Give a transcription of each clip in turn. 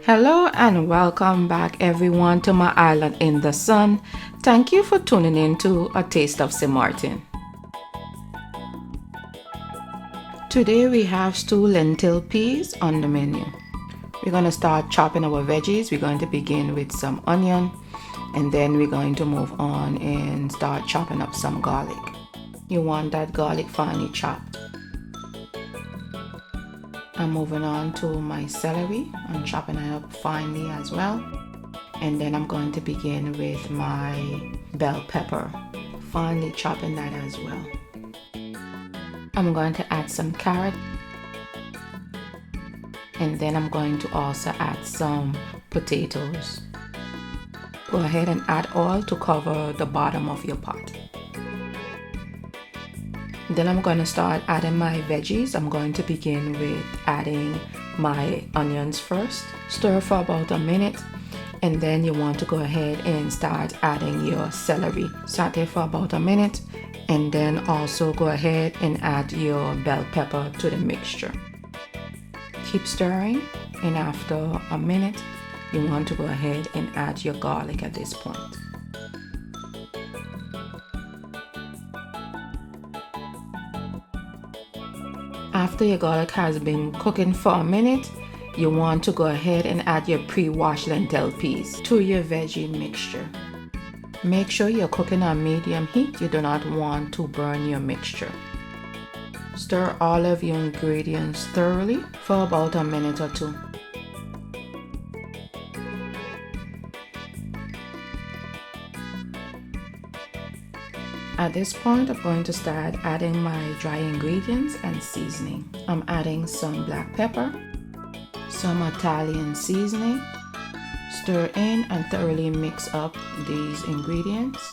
Hello and welcome back everyone to my island in the sun. Thank you for tuning in to A Taste of St. Martin. Today we have stewed lentil peas on the menu. We're going to start chopping our veggies. We're going to begin with some onion and then we're going to move on and start chopping up some garlic. You want that garlic finely chopped. I'm moving on to my celery. I'm chopping it up finely as well. And then I'm going to begin with my bell pepper, finely chopping that as well. I'm going to add some carrot. And then I'm going to also add some potatoes. Go ahead and add oil to cover the bottom of your pot. Then I'm going to start adding my veggies. I'm going to begin with adding my onions first. Stir for about a minute and then you want to go ahead and start adding your celery. Saute for about a minute and then also go ahead and add your bell pepper to the mixture. Keep stirring and after a minute you want to go ahead and add your garlic at this point. After your garlic has been cooking for a minute, you want to go ahead and add your pre-washed lentil peas to your veggie mixture. Make sure you're cooking on medium heat. You do not want to burn your mixture. Stir all of your ingredients thoroughly for about a minute or two. At this point, I'm going to start adding my dry ingredients and seasoning. I'm adding some black pepper, some Italian seasoning. Stir in and thoroughly mix up these ingredients.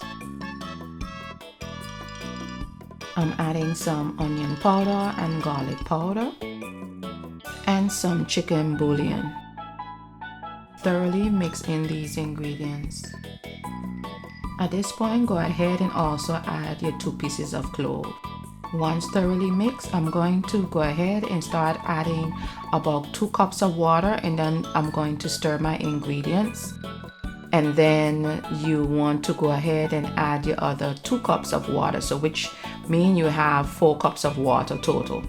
I'm adding some onion powder and garlic powder and some chicken bouillon. Thoroughly mix in these ingredients. At this point, go ahead and also add your 2 pieces of clove. Once thoroughly mixed, I'm going to go ahead and start adding about 2 cups of water and then I'm going to stir my ingredients. And then you want to go ahead and add your other 2 cups of water, so which means you have 4 cups of water total.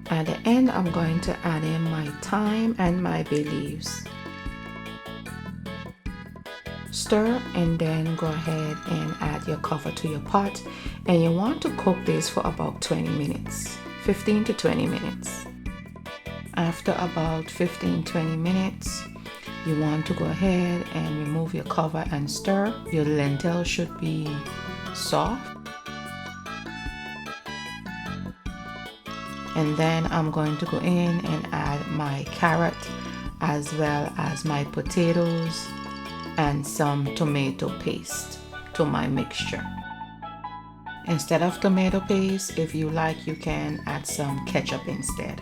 At the end, I'm going to add in my thyme and my bay leaves. Stir and then go ahead and add your cover to your pot. And you want to cook this for about 20 minutes, 15 to 20 minutes. After about 15-20 minutes, you want to go ahead and remove your cover and stir. Your lentil should be soft. And then I'm going to go in and add my carrot as well as my potatoes and some tomato paste to my mixture. Instead of tomato paste, if you like, you can add some ketchup instead.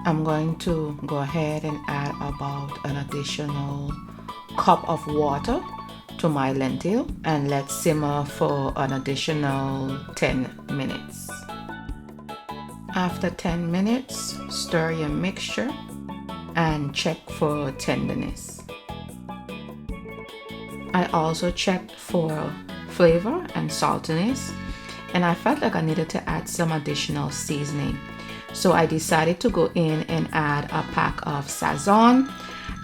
I'm going to go ahead and add about an additional cup of water to my lentil and let simmer for an additional 10 minutes. After 10 minutes, stir your mixture and check for tenderness. I also checked for flavor and saltiness and I felt like I needed to add some additional seasoning. So I decided to go in and add a pack of Sazon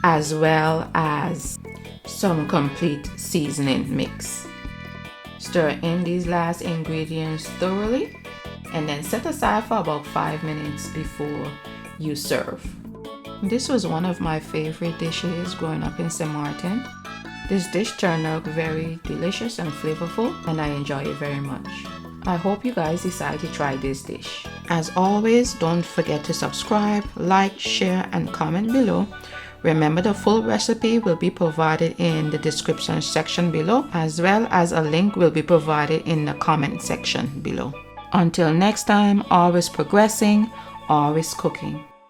as well as some complete seasoning mix. Stir in these last ingredients thoroughly and then set aside for about 5 minutes before you serve. This was one of my favorite dishes growing up in St. Martin. This dish turned out very delicious and flavorful and I enjoy it very much. I hope you guys decide to try this dish. As always, don't forget to subscribe, like, share and comment below. Remember, the full recipe will be provided in the description section below, as well as a link will be provided in the comment section below. Until next time, always progressing, always cooking.